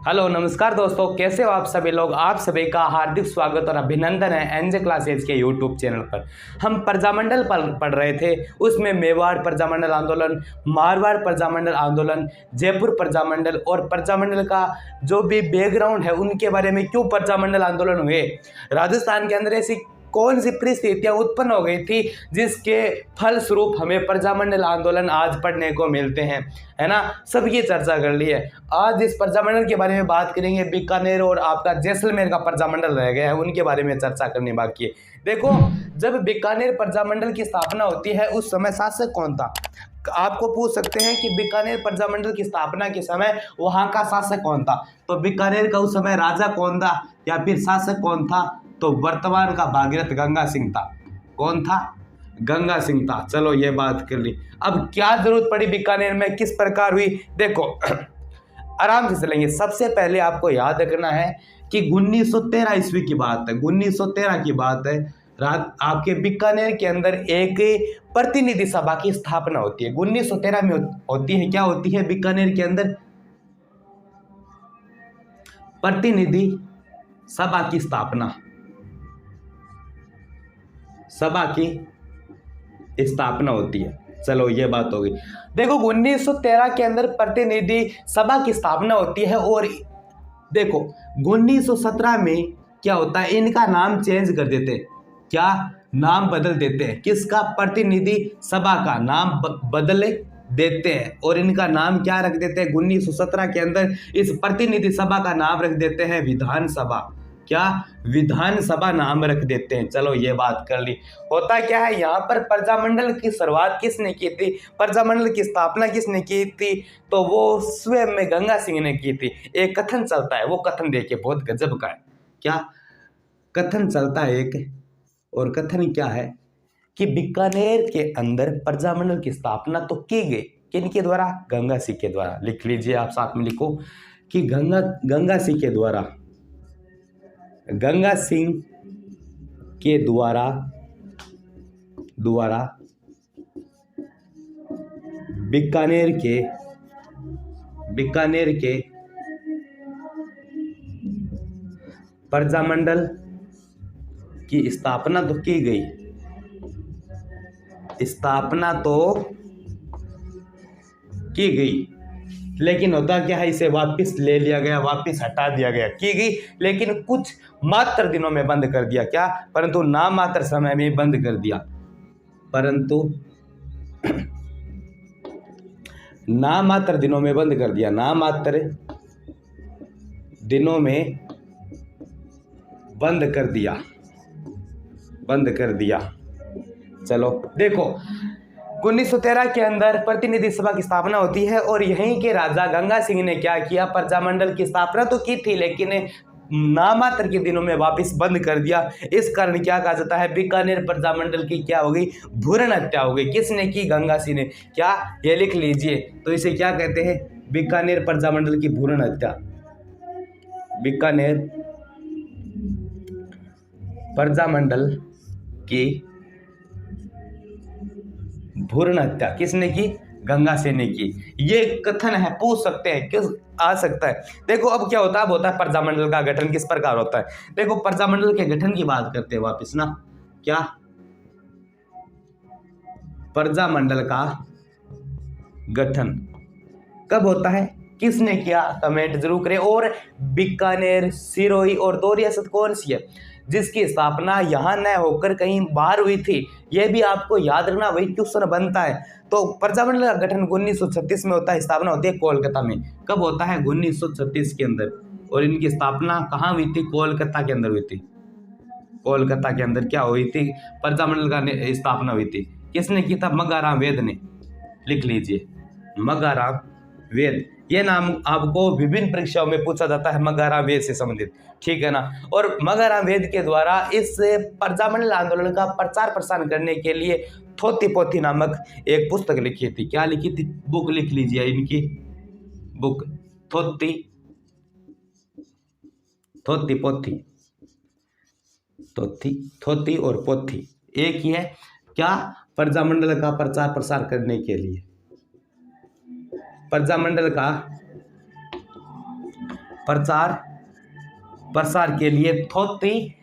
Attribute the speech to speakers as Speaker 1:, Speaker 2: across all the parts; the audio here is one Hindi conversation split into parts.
Speaker 1: हेलो नमस्कार दोस्तों, कैसे हो आप सभी लोग। आप सभी का हार्दिक स्वागत और अभिनंदन है एनजे क्लासेज के यूट्यूब चैनल पर। हम प्रजामंडल पर पढ़ रहे थे, उसमें मेवाड़ प्रजामंडल आंदोलन, मारवाड़ प्रजामंडल आंदोलन, जयपुर प्रजामंडल और प्रजामंडल का जो भी बैकग्राउंड है उनके बारे में, क्यों प्रजामंडल आंदोलन हुए, राजस्थान के अंदर ऐसी कौन सी परिस्थितियां उत्पन्न हो गई थी जिसके फलस्वरूप हमें प्रजामंडल आंदोलन आज पढ़ने को मिलते हैं, है ना। सब ये चर्चा कर ली है। आज इस प्रजामंडल के बारे में बात करेंगे। बीकानेर और आपका जैसलमेर का प्रजामंडल रह गया है, उनके बारे में चर्चा करनी बाकी है। देखो, जब बीकानेर प्रजामंडल की स्थापना होती है उस समय शासक कौन था। आपको पूछ सकते हैं कि बीकानेर प्रजामंडल की स्थापना के समय वहां का शासक कौन था, तो बीकानेर का उस समय राजा कौन था या फिर शासक कौन था, तो वर्तमान का भागीरथ गंगा सिंह था। कौन था? गंगा सिंह था। चलो ये बात कर ली। अब क्या जरूरत पड़ी बीकानेर में, किस प्रकार हुई, देखो आराम से चलेंगे। सबसे पहले आपको याद रखना है कि 1913 ईस्वी की बात है, 1913 की बात है। आपके बीकानेर के अंदर एक प्रतिनिधि सभा की स्थापना होती है। 1913 में होती है। क्या होती है बीकानेर के अंदर? प्रतिनिधि सभा की स्थापना, सभा की स्थापना होती है। चलो ये बात हो गई। देखो 1913 के अंदर प्रतिनिधि सभा की स्थापना होती है और देखो 1917 में क्या होता है, इनका नाम चेंज कर देते हैं। क्या नाम बदल देते हैं? किसका? प्रतिनिधि सभा का नाम बदल देते हैं और इनका नाम क्या रख देते हैं 1917 के अंदर? इस प्रतिनिधि सभा का नाम रख देते हैं विधानसभा। क्या? विधानसभा नाम रख देते हैं। चलो ये बात कर ली। होता क्या है यहाँ पर, प्रजामंडल की शुरुआत किसने की थी, प्रजामंडल की स्थापना किसने की थी, तो वो स्वयं में गंगा सिंह ने की थी। एक कथन चलता है, वो कथन देखिए बहुत गजब का है। क्या कथन चलता है एक, और कथन क्या है कि बीकानेर के अंदर प्रजामंडल की स्थापना तो की गई, किनके द्वारा? गंगा सिंह के द्वारा। लिख लीजिए, आप साथ में लिखो कि गंगा सिंह के द्वारा, गंगा सिंह के द्वारा बीकानेर के प्रजामंडल की स्थापना तो की गई, स्थापना तो की गई, लेकिन होता क्या है, इसे वापस ले लिया गया, वापस हटा दिया गया। की गई लेकिन कुछ मात्र दिनों में बंद कर दिया। क्या? परंतु नाम मात्र समय में बंद कर दिया, परंतु नाम मात्र दिनों में बंद कर दिया, नाम मात्र दिनों में बंद कर दिया। चलो देखो 1913 के अंदर प्रतिनिधि सभा की स्थापना होती है और यहीं के राजा गंगा सिंह ने क्या किया, प्रजामंडल की स्थापना तो की थी लेकिन नामात्र के दिनों में वापस बंद कर दिया। इस कारण क्या कहा जाता है, बीकानेर प्रजामंडल की क्या हो गई, भ्रूण हत्या हो गई। किसने की? गंगा सिंह ने। क्या? ये लिख लीजिए। तो इसे क्या कहते हैं? बीकानेर प्रजामंडल की भ्रूण हत्या। बीकानेर प्रजामंडल की भ्रूण हत्या किसने की? गंगा सिंह ने की। ये कथन है, पूछ सकते हैं, किस आ सकता है। देखो अब क्या होता है, अब होता है प्रजामंडल का गठन किस प्रकार होता है। देखो प्रजामंडल के गठन की बात करते हैं वापस ना। क्या? प्रजामंडल का गठन कब होता है, किसने किया, कमेंट जरूर करें। और बीकानेर, सिरोही और दो रियासत कौन सी है जिसकी स्थापना यहाँ न होकर कहीं बाहर हुई थी, यह भी आपको याद रखना, वही क्वेश्चन बनता है। तो प्रजामंडल का गठन 1936 में होता है, स्थापना होती है कोलकाता में। कब होता है? 1936 के अंदर। और इनकी स्थापना कहाँ हुई थी? कोलकाता के अंदर हुई थी। कोलकाता के अंदर क्या हुई थी? प्रजामंडल का स्थापना हुई थी। किसने की था? मगाराम वेद ने। लिख लीजिए, मगाराम वेद। ये नाम आपको विभिन्न परीक्षाओं में पूछा जाता है, मगाराम वेद से संबंधित, ठीक है ना। और मगाराम वेद के द्वारा इस प्रजामंडल आंदोलन का प्रचार प्रसार करने के लिए थोथी पोथी नामक एक पुस्तक लिखी थी। क्या लिखी थी? बुक लिख लीजिए, इनकी बुक थोथी पोथी, थोथी और पोथी एक ही है। क्या? प्रजामंडल का प्रचार प्रसार करने के लिए, प्रजामंडल का प्रचार प्रसार के लिए थोथी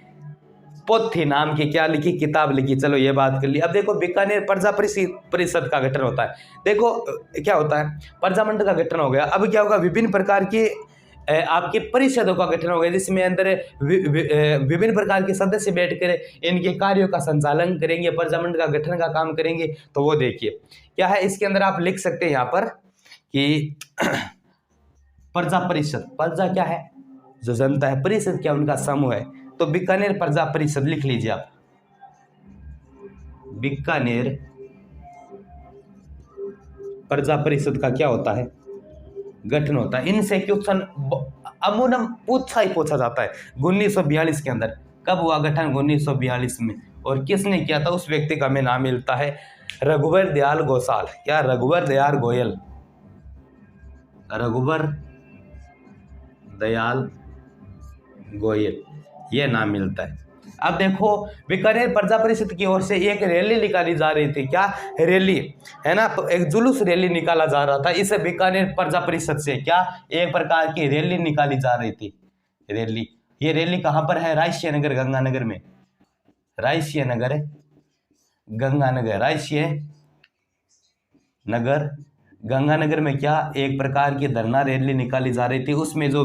Speaker 1: पोथी नाम की क्या लिखी, किताब लिखी। चलो ये बात कर ली। अब देखो बीकानेर प्रजा परिषद का गठन होता है। देखो क्या होता है, प्रजामंडल का गठन हो गया। अब क्या होगा, विभिन्न प्रकार के आपके परिषदों का गठन हो गया, जिसमें अंदर विभिन्न प्रकार के सदस्य बैठकर इनके कार्यों का संचालन करेंगे, प्रजामंडल का गठन का काम करेंगे। तो वो देखिए क्या है, इसके अंदर आप लिख सकते हैं यहाँ पर कि प्रजा परिषद, प्रजा क्या है, जो जनता है, परिषद क्या उनका समूह है। तो बीकानेर प्रजा परिषद लिख लीजिए आप, बीकानेर प्रजा परिषद का क्या होता है, गठन होता है। इनसे क्वेश्चन अमूनम पूछा ही पूछा जाता है। 1942 के अंदर कब हुआ गठन, 1942 में, और किसने किया था, उस व्यक्ति का हमें नाम मिलता है रघुवर दयाल घोषाल। क्या, रघुवर दयाल गोयल, रघुवर दयाल गोयल, ये नाम मिलता है। अब देखो बीकानेर प्रजा परिषद की ओर से एक रैली निकाली जा रही थी। क्या रैली है ना, एक जुलूस रैली निकाला जा रहा था इस बीकानेर प्रजा परिषद से। क्या, एक प्रकार की रैली निकाली जा रही थी। रैली, ये रैली कहाँ पर है, रायसिया नगर गंगानगर में, रायसिया नगर गंगानगर, रायसिया नगर गंगानगर में क्या एक प्रकार की धरना रैली निकाली जा रही थी। उसमें जो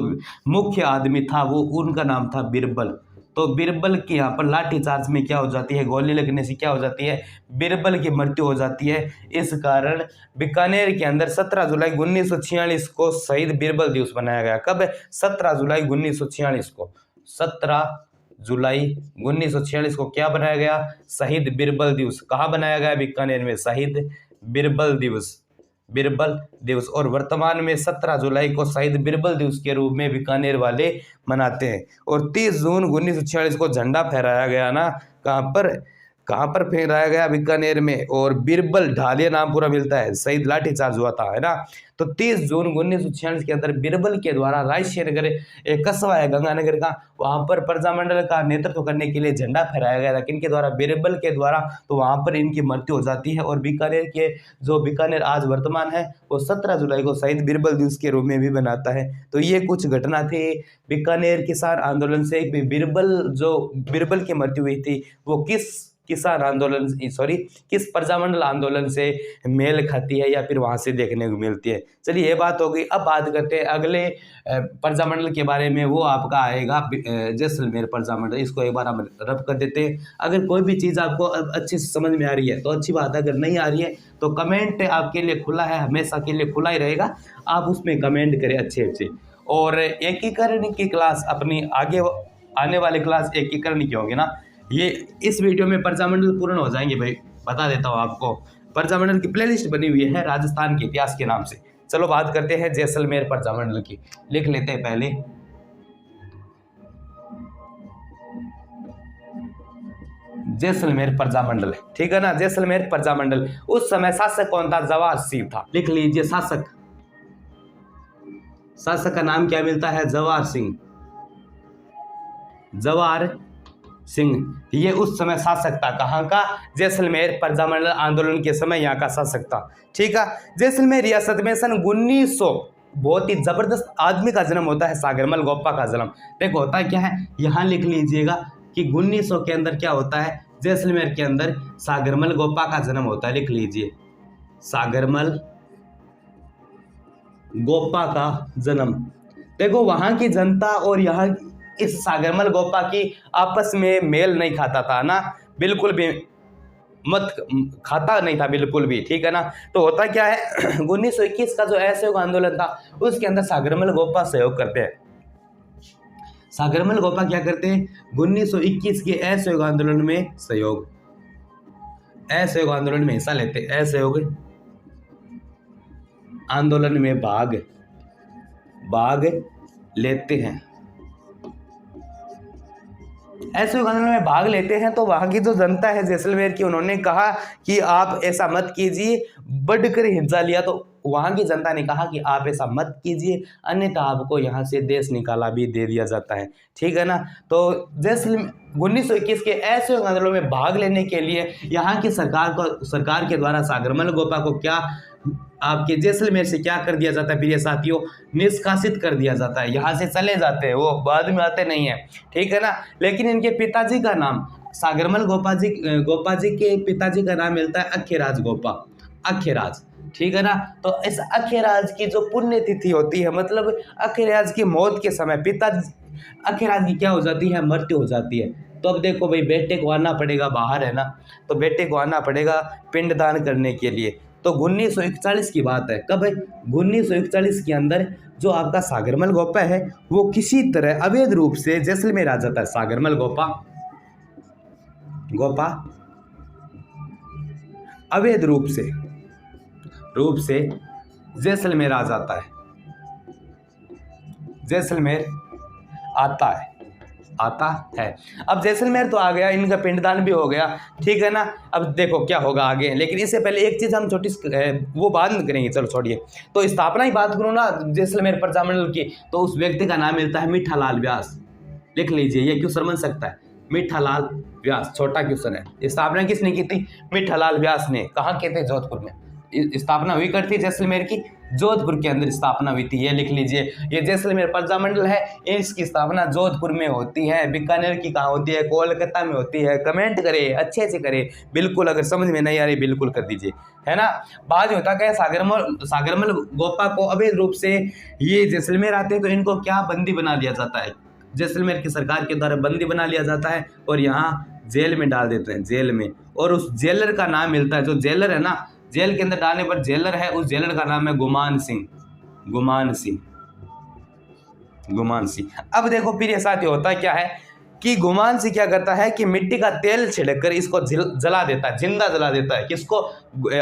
Speaker 1: मुख्य आदमी था वो, उनका नाम था बीरबल। तो बीरबल की यहाँ पर लाठीचार्ज में क्या हो जाती है, गोली लगने से क्या हो जाती है, बीरबल की मृत्यु हो जाती है। इस कारण बीकानेर के अंदर 17 जुलाई 1946 को शहीद बीरबल दिवस बनाया गया। कब, 17 जुलाई 1946 को, 17 जुलाई 1946 को क्या बनाया गया, शहीद बीरबल दिवस। कहाँ बनाया गया, बीकानेर में, शहीद बीरबल दिवस, बीरबल दिवस। और वर्तमान में 17 जुलाई को शहीद बीरबल दिवस के रूप में बीकानेर वाले मनाते हैं। और 30 जून 1946 को झंडा फहराया गया ना, कहाँ पर फहराया गया, बीकानेर में। और बीरबल ढालिया नाम पूरा मिलता है, शहीद लाठीचार्ज हुआ था, है ना। तो 30 जून 1946 के अंदर बीरबल के द्वारा रायसिया नगर, एक कस्बा है गंगानगर का, वहां पर प्रजामंडल का नेतृत्व करने के लिए झंडा फहराया गया था। किनके द्वारा, बीरबल के द्वारा। तो वहां पर इनकी मृत्यु हो जाती है। और बीकानेर के जो बीकानेर आज वर्तमान है वो 17 जुलाई को शहीद बीरबल दिवस के रूप में भी बनाता है। तो ये कुछ घटना थी बीकानेर किसान आंदोलन से। बीरबल की मृत्यु हुई थी वो किसान आंदोलन, किस प्रजामंडल आंदोलन से मेल खाती है या फिर वहां से देखने को मिलती है। चलिए ये बात हो गई। अब बात करते हैं अगले प्रजामंडल के बारे में, वो आपका आएगा जैसलमेर प्रजामंडल। इसको एक बार हम रब कर देते हैं। अगर कोई भी चीज़ आपको अच्छी से समझ में आ रही है तो अच्छी बात है, अगर नहीं आ रही है तो कमेंट आपके लिए खुला है, हमेशा के लिए खुला ही रहेगा, आप उसमें कमेंट करें अच्छे। और एकीकरण की क्लास अपनी आगे आने वाली क्लास एकीकरण की होगी ना, ये इस वीडियो में प्रजामंडल पूर्ण हो जाएंगे भाई, बता देता हूँ आपको। प्रजामंडल की प्लेलिस्ट बनी हुई है राजस्थान के इतिहास के नाम से। चलो बात करते हैं जैसलमेर प्रजामंडल की, लिख लेते हैं पहले। जैसलमेर प्रजामंडल, ठीक है ना, जैसलमेर प्रजामंडल। उस समय शासक कौन था, जवाहर सिंह था। लिख लीजिए, शासक का नाम क्या मिलता है, जवाहर सिंह, जवाहर सिंह। ये उस समय शासक था, कहाँ का, जैसलमेर प्रजामंडल आंदोलन के समय यहाँ का शासक था, ठीक है। जैसलमेर रियासत में सन 1900 बहुत ही जबरदस्त आदमी का जन्म होता है, सागरमल गोप्पा का जन्म। देखो होता क्या है, यहाँ लिख लीजिएगा कि 1900 के अंदर क्या होता है, जैसलमेर के अंदर सागरमल गोप्पा का जन्म होता है। लिख लीजिए, सागरमल गोप्पा का जन्म। देखो वहां की जनता और यहाँ इस सागरमल गोप्पा की आपस में मेल नहीं खाता था ना, बिल्कुल भी खाता नहीं था, बिल्कुल भी, ठीक है ना। तो होता क्या है 1921 का जो असहयोग आंदोलन था उसके अंदर सागरमल गोप्पा सहयोग करते हैं। सागरमल गोप्पा क्या करते हैं, 1921 के असहयोग आंदोलन में असहयोग आंदोलन में हिस्सा लेते, असहयोग आंदोलन में भाग लेते हैं, असहयोग आंदोलन में भाग लेते हैं। तो वहां की जो जनता है जैसलमेर की, उन्होंने कहा कि आप ऐसा मत कीजिए, बढ़कर हिंसा लिया। तो वहां की जनता ने कहा कि आप ऐसा मत कीजिए, अन्यथा आपको यहाँ से देश निकाला भी दे दिया जाता है, ठीक है ना। तो जैसलमेर 1921 के असहयोग आंदोलन में भाग लेने के लिए यहाँ की सरकार के द्वारा सागरमल गोप्पा को क्या आपके जैसलमेर से क्या कर दिया जाता है प्रिय साथियों, निष्कासित कर दिया जाता है, यहाँ से चले जाते हैं, वो बाद में आते नहीं है, ठीक है ना। लेकिन इनके पिताजी का नाम, सागरमल गोपा जी के पिताजी का नाम मिलता है अखेराज गोपा, अखेराज, ठीक है ना। तो इस अखेराज की जो पुण्यतिथि होती है, मतलब अखेराज की मौत के समय पिता अखेराज की क्या हो जाती है, मृत्यु हो जाती है। तो अब देखो भाई, बेटे को आना पड़ेगा, बाहर है ना, तो बेटे को आना पड़ेगा पिंडदान करने के लिए। तो 1941 की बात है, कब है, 1941 के अंदर जो आपका सागरमल गोपा है वो किसी तरह अवैध रूप से जैसलमेर आ जाता है। सागरमल गोपा अवैध रूप से जैसलमेर आ जाता है, जैसलमेर आता है। अब जैसलमेर तो आ गया, इनका पिंडदान भी हो गया, ठीक है ना। अब देखो क्या होगा आगे, लेकिन इससे पहले एक चीज़ हम छोटी वो बाद में करेंगे, चलो छोड़िए। तो स्थापना की बात करूँ ना जैसलमेर प्रजामंडल की, तो उस व्यक्ति का नाम मिलता है मीठालाल व्यास। लिख लीजिए, ये क्वेश्चन बन सकता है, मीठालाल व्यास, छोटा क्वेश्चन है। स्थापना किसने की थी, मीठालाल व्यास ने। कहाँ के थे, जोधपुर में स्थापना हुई करती जैसलमेर की, जोधपुर के अंदर स्थापना हुई थी, ये लिख लीजिए। ये जैसलमेर प्रजामंडल है, इसकी स्थापना जोधपुर में होती है। बीकानेर की कहाँ होती है, कोलकाता में होती है। कमेंट करें, अच्छे से करें बिल्कुल, अगर समझ में नहीं आ रही बिल्कुल कर दीजिए, है ना। बाद में होता क्या, सागरमल गोपा को अवैध रूप से ये जैसलमेर आते हैं, तो इनको क्या बंदी बना लिया जाता है, जैसलमेर की सरकार के द्वारा बंदी बना लिया जाता है और यहाँ जेल में डाल देते हैं, जेल में। और उस जेलर का नाम मिलता है, जो जेलर है ना, जेल के अंदर डालने पर जेलर है, उस जेलर का नाम है गुमान सिंह। अब देखो प्रिय साथी, होता क्या है कि गुमान सिंह क्या करता है कि मिट्टी का तेल छिड़ककर इसको जला देता है, जिंदा जला देता है। किसको,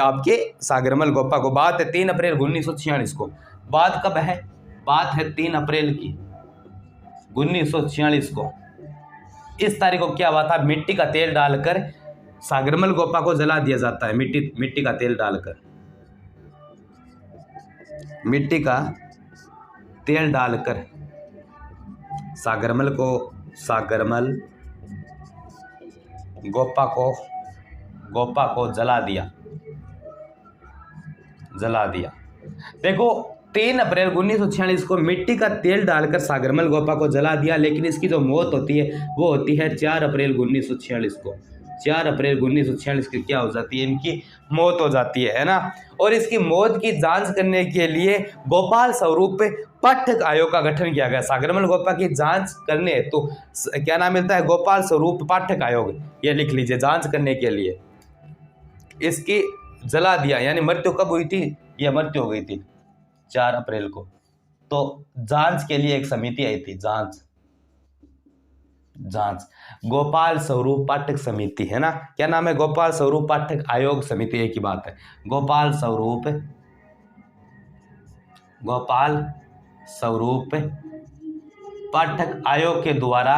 Speaker 1: आपके सागरमल गोपा को। बात है 3 अप्रैल 1946 को। बात कब है, बात है 3 अप्रैल की 1946 को। इस तारीख को क्या हुआ था, मिट्टी का तेल डालकर सागरमल गोपा को जला दिया जाता है। मिट्टी का तेल डालकर, सागरमल गोपा को जला दिया। देखो 3 अप्रैल 1946 को मिट्टी का तेल डालकर सागरमल गोपा को जला दिया, लेकिन इसकी जो मौत होती है वो होती है 4 अप्रैल 1946 को। 4 अप्रैल 1946 की क्या हो जाती है, इनकी मौत हो जाती है ना। और इसकी मौत की जांच करने के लिए गोपाल स्वरूप पाठक आयोग का गठन किया गया। सागरमल गोपा की जांच करने तो क्या नाम मिलता है, गोपाल स्वरूप पाठक आयोग, ये लिख लीजिए। जांच करने के लिए इसकी जला दिया, यानी मृत्यु कब हुई थी, यह मृत्यु हो गई थी 4 अप्रैल को। तो जांच के लिए एक समिति आई थी, जांच गोपाल स्वरूप पाठक समिति, है ना। क्या नाम है, गोपाल स्वरूप पाठक आयोग समिति, एक ही बात है। गोपाल स्वरूप पाठक आयोग के द्वारा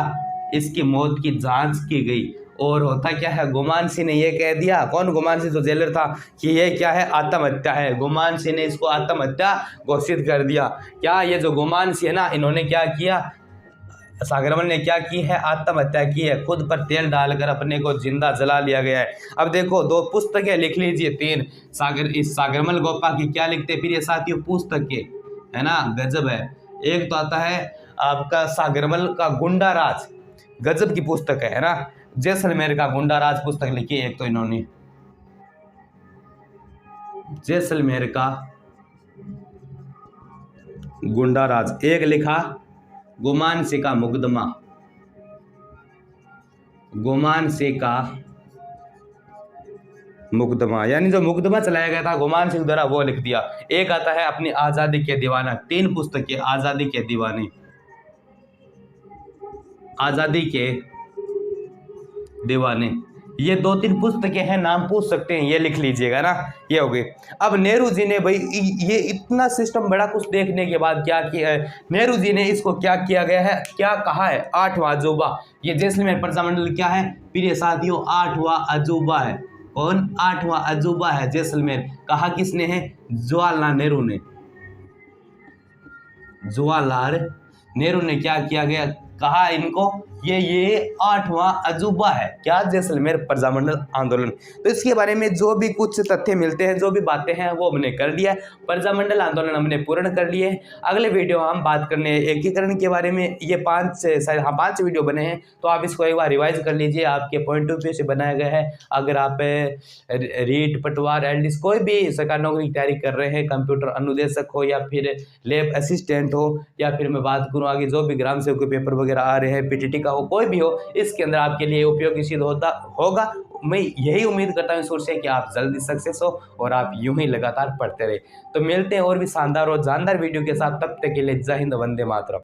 Speaker 1: इसकी मौत की जांच की गई। और होता क्या है, गुमान सिंह ने यह कह दिया, कौन, गुमान सिंह जो जेलर था, कि यह क्या है, आत्महत्या है। गुमान सिंह ने इसको आत्महत्या घोषित कर दिया। क्या ये जो गुमान सिंह है ना, इन्होंने क्या किया, सागरमल ने क्या की है, आत्महत्या की है। खुद पर तेल डालकर अपने को जिंदा जला लिया गया है। अब देखो 2 पुस्तकें लिख लीजिए, 3 इस सागरमल गोपा की क्या लिखते हैं फिर ये साथियों, पुस्तकें, है ना, गजब है। एक तो आता है आपका सागरमल का गुंडा राज, गजब की पुस्तक है ना। जैसलमेर का गुंडा राज पुस्तक लिखी है एक तो इन्होंने, जैसलमेर का गुंडा राज। एक लिखा गुमान सिंह का मुकदमा, यानी जो मुकदमा चलाया गया था गुमान सिंह द्वारा, वो लिख दिया। एक आता है अपनी आजादी के दीवाना, 3 पुस्तकें, आजादी के दीवाने, ये 2-3 पुस्तकें हैं, नाम पूछ सकते हैं, ये लिख लीजिएगा ना, ये हो गई। अब नेहरू जी ने भाई ये इतना सिस्टम बड़ा कुछ देखने के बाद क्या किया है, नेहरू जी ने इसको क्या किया गया है, क्या कहा है, 8वां अजूबा। ये जैसलमेर प्रजामंडल क्या है प्रिय साथियों, 8वां अजूबा है। कौन, 8वां अजूबा है जैसलमेर। कहा किसने है, जवाहरलाल नेहरू ने। जवाहरलाल नेहरू ने क्या किया गया, कहा इनको ये 8वां अजूबा है क्या जैसलमेर प्रजामंडल आंदोलन। तो इसके बारे में जो भी कुछ तथ्य मिलते हैं, जो भी बातें हैं, वो हमने कर लिया है। प्रजामंडल आंदोलन हमने पूर्ण कर लिए। अगले वीडियो हम बात करने एकीकरण के बारे में। ये 5 वीडियो बने हैं, तो आप इसको एक बार रिवाइज कर लीजिए, आपके पॉइंट ऑफ व्यू से बनाया गया है। अगर आप रीट, पटवार, एलडीएस कोई भी सरकारी नौकरी की तैयारी कर रहे हैं, कंप्यूटर अनुदेशक हो या फिर लैब असिस्टेंट हो, या फिर मैं बात करूँ आगे जो भी ग्राम सेवक के पेपर वगैरह आ रहे हैं, पीटीटी का हो, कोई भी हो, इसके अंदर आपके लिए उपयोगी सिद्ध होगा। मैं यही उम्मीद करता हूँ सोच से कि आप जल्दी सक्सेस हो और आप यूं ही लगातार पढ़ते रहे। तो मिलते हैं और भी शानदार और जानदार वीडियो के साथ, तब तक के लिए जय हिंद, वंदे मातरम।